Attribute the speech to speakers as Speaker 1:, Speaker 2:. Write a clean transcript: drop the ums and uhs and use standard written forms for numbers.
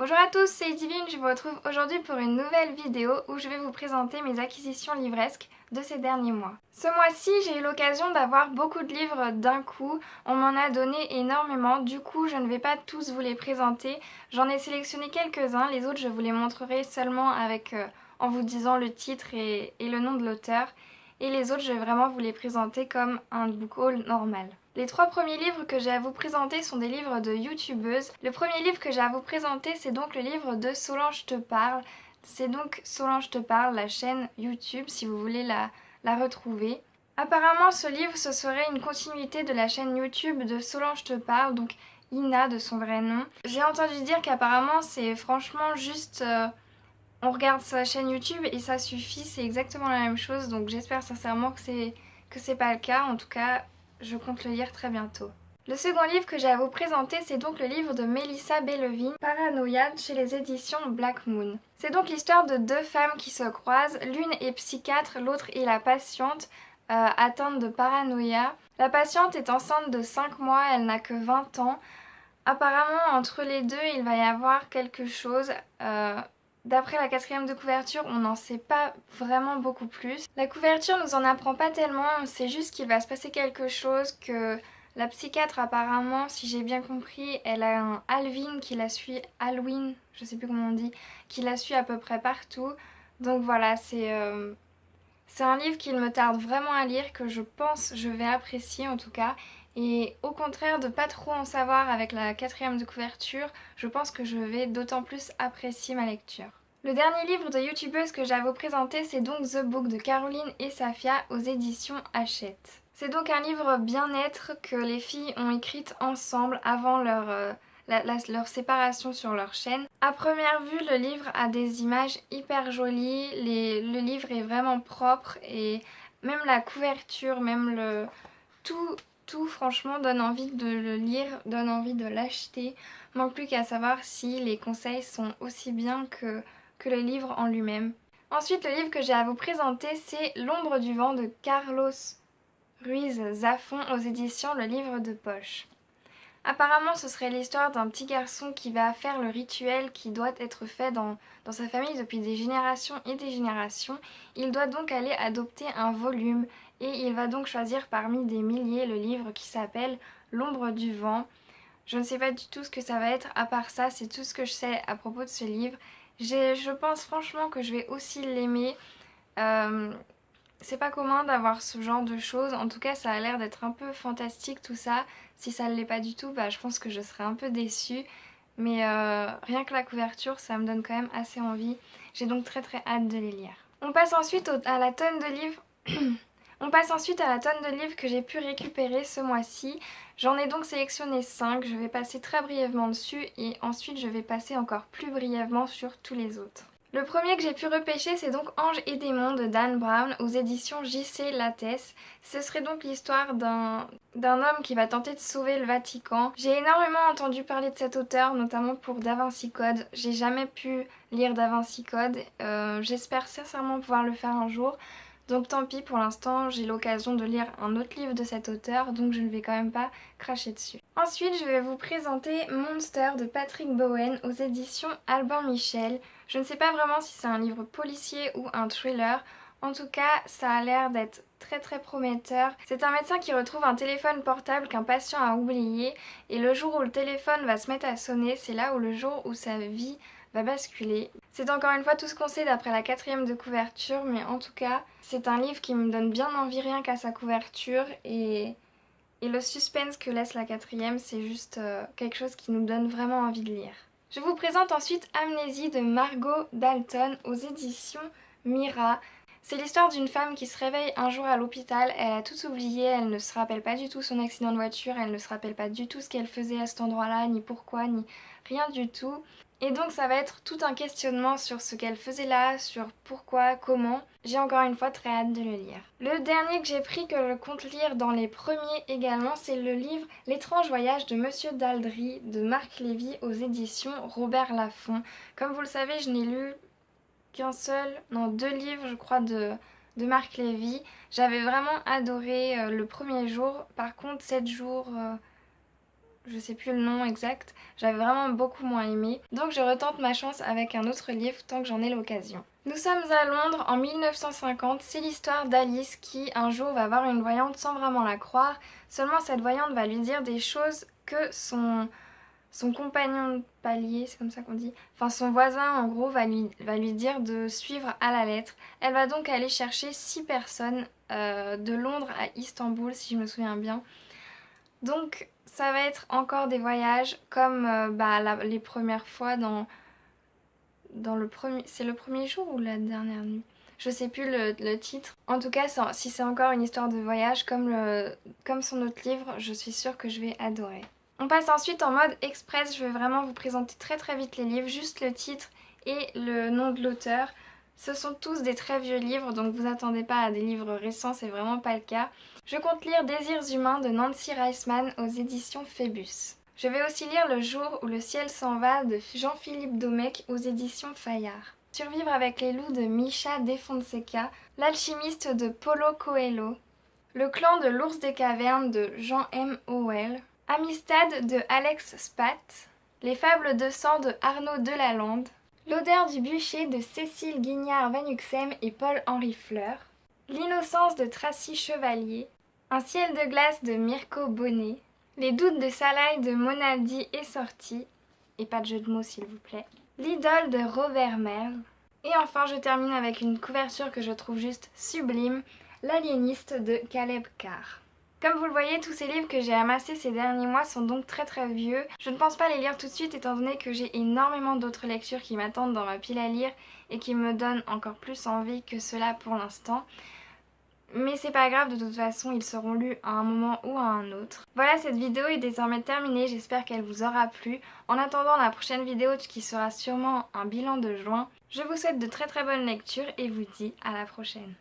Speaker 1: Bonjour à tous, c'est Divine, je vous retrouve aujourd'hui pour une nouvelle vidéo où je vais vous présenter mes acquisitions livresques de ces derniers mois. Ce mois-ci, j'ai eu l'occasion d'avoir beaucoup de livres d'un coup, on m'en a donné énormément, du coup je ne vais pas tous vous les présenter, j'en ai sélectionné quelques-uns, les autres je vous les montrerai seulement en vous disant le titre et le nom de l'auteur, et les autres je vais vraiment vous les présenter comme un book haul normal. Les trois premiers livres que j'ai à vous présenter sont des livres de youtubeuses. Le premier livre que j'ai à vous présenter, c'est donc le livre de Solange te parle. C'est donc Solange te parle, la chaîne YouTube, si vous voulez la retrouver. Apparemment, ce livre, ce serait une continuité de la chaîne YouTube de Solange te parle, donc Ina de son vrai nom. J'ai entendu dire qu'apparemment, c'est franchement juste... on regarde sa chaîne YouTube et ça suffit, c'est exactement la même chose, donc j'espère sincèrement que c'est pas le cas. En tout cas, je compte le lire très bientôt. Le second livre que j'ai à vous présenter, c'est donc le livre de Melissa Bellevine, Paranoïade, chez les éditions Black Moon. C'est donc l'histoire de deux femmes qui se croisent, l'une est psychiatre, l'autre est la patiente, atteinte de paranoïa. La patiente est enceinte de 5 mois, elle n'a que 20 ans. Apparemment, entre les deux, il va y avoir quelque chose. D'après la quatrième de couverture, on n'en sait pas vraiment beaucoup plus. La couverture nous en apprend pas tellement, on sait juste qu'il va se passer quelque chose, que la psychiatre apparemment, si j'ai bien compris, elle a un Alvin qui la suit, Halloween, je sais plus comment on dit, qui la suit à peu près partout. Donc voilà, c'est un livre qu'il me tarde vraiment à lire, que je pense je vais apprécier en tout cas. Et au contraire de pas trop en savoir avec la quatrième de couverture, je pense que je vais d'autant plus apprécier ma lecture. Le dernier livre de youtubeuse que j'ai à vous présenter, c'est donc The Book de Caroline et Safia aux éditions Hachette. C'est donc un livre bien-être que les filles ont écrit ensemble avant leur séparation sur leur chaîne. À première vue, le livre a des images hyper jolies, le livre est vraiment propre et même la couverture, même tout franchement donne envie de le lire, donne envie de l'acheter. Manque plus qu'à savoir si les conseils sont aussi bien que le livre en lui-même. Ensuite, le livre que j'ai à vous présenter, c'est L'ombre du vent de Carlos Ruiz Zafón aux éditions Le Livre de Poche. Apparemment, ce serait l'histoire d'un petit garçon qui va faire le rituel qui doit être fait dans sa famille depuis des générations et des générations. Il doit donc aller adopter un volume et il va donc choisir parmi des milliers le livre qui s'appelle L'ombre du vent. Je ne sais pas du tout ce que ça va être, à part ça, c'est tout ce que je sais à propos de ce livre. Je pense franchement que je vais aussi l'aimer. C'est pas commun d'avoir ce genre de choses, en tout cas ça a l'air d'être un peu fantastique tout ça. Si ça ne l'est pas du tout, bah, je pense que je serais un peu déçue. Mais rien que la couverture, ça me donne quand même assez envie. J'ai donc très hâte de les lire. On passe ensuite à la tonne de livres. On passe ensuite à la tonne de livres que j'ai pu récupérer ce mois-ci. J'en ai donc sélectionné 5, je vais passer très brièvement dessus et ensuite je vais passer encore plus brièvement sur tous les autres. Le premier que j'ai pu repêcher, c'est donc Ange et démons de Dan Brown aux éditions JC Lattès. Ce serait donc l'histoire d'un homme qui va tenter de sauver le Vatican. J'ai énormément entendu parler de cet auteur, notamment pour Da Vinci Code. J'ai jamais pu lire Da Vinci Code. J'espère sincèrement pouvoir le faire un jour. Donc tant pis, pour l'instant, j'ai l'occasion de lire un autre livre de cet auteur, donc je ne vais quand même pas cracher dessus. Ensuite, je vais vous présenter Monster de Patrick Bowen aux éditions Albin Michel. Je ne sais pas vraiment si c'est un livre policier ou un thriller. En tout cas, ça a l'air d'être très prometteur. C'est un médecin qui retrouve un téléphone portable qu'un patient a oublié et le jour où le téléphone va se mettre à sonner, c'est là où le jour où sa vie va basculer. C'est encore une fois tout ce qu'on sait d'après la quatrième de couverture, mais en tout cas, c'est un livre qui me donne bien envie rien qu'à sa couverture et le suspense que laisse la quatrième, c'est juste quelque chose qui nous donne vraiment envie de lire. Je vous présente ensuite Amnésie de Margot Dalton aux éditions Mira. C'est l'histoire d'une femme qui se réveille un jour à l'hôpital, elle a tout oublié, elle ne se rappelle pas du tout son accident de voiture, elle ne se rappelle pas du tout ce qu'elle faisait à cet endroit-là, ni pourquoi, ni rien du tout. Et donc ça va être tout un questionnement sur ce qu'elle faisait là, sur pourquoi, comment. J'ai encore une fois très hâte de le lire. Le dernier que j'ai pris, que je compte lire dans les premiers également, c'est le livre L'étrange voyage de Monsieur Daldry de Marc Lévy aux éditions Robert Laffont. Comme vous le savez, je n'ai lu deux livres je crois de Marc Lévy. J'avais vraiment adoré le premier jour, par contre 7 jours... je sais plus le nom exact, j'avais vraiment beaucoup moins aimé. Donc je retente ma chance avec un autre livre tant que j'en ai l'occasion. Nous sommes à Londres en 1950, c'est l'histoire d'Alice qui un jour va voir une voyante sans vraiment la croire. Seulement cette voyante va lui dire des choses que son compagnon de palier, c'est comme ça qu'on dit, enfin son voisin en gros va lui dire de suivre à la lettre. Elle va donc aller chercher 6 personnes de Londres à Istanbul si je me souviens bien. Donc ça va être encore des voyages comme les premières fois dans le premier... C'est le premier jour ou la dernière nuit? Je sais plus le titre. En tout cas, si c'est encore une histoire de voyage comme son autre livre, je suis sûre que je vais adorer. On passe ensuite en mode express, je vais vraiment vous présenter très vite les livres, juste le titre et le nom de l'auteur. Ce sont tous des très vieux livres, donc vous attendez pas à des livres récents, c'est vraiment pas le cas. Je compte lire Désirs humains de Nancy Reisman aux éditions Phébus. Je vais aussi lire Le jour où le ciel s'en va de Jean-Philippe Domecq aux éditions Fayard. Survivre avec les loups de Misha De Fonseca, L'alchimiste de Paulo Coelho, Le clan de l'ours des cavernes de Jean M. Howell, Amistad de Alex Spat, Les fables de sang de Arnaud Delalande, L'odeur du bûcher de Cécile Guignard-Van Uxem et Paul-Henri Fleur, L'innocence de Tracy Chevalier, Un ciel de glace de Mirko Bonnet, Les doutes de Salaï de Monaldi et Sorti, et pas de jeu de mots s'il vous plaît, L'idole de Robert Merle, et enfin je termine avec une couverture que je trouve juste sublime, L'aliéniste de Caleb Carr. Comme vous le voyez, tous ces livres que j'ai amassés ces derniers mois sont donc très vieux. Je ne pense pas les lire tout de suite étant donné que j'ai énormément d'autres lectures qui m'attendent dans ma pile à lire et qui me donnent encore plus envie que cela pour l'instant. Mais c'est pas grave, de toute façon ils seront lus à un moment ou à un autre. Voilà, cette vidéo est désormais terminée, j'espère qu'elle vous aura plu. En attendant la prochaine vidéo qui sera sûrement un bilan de juin, je vous souhaite de très bonnes lectures et vous dis à la prochaine.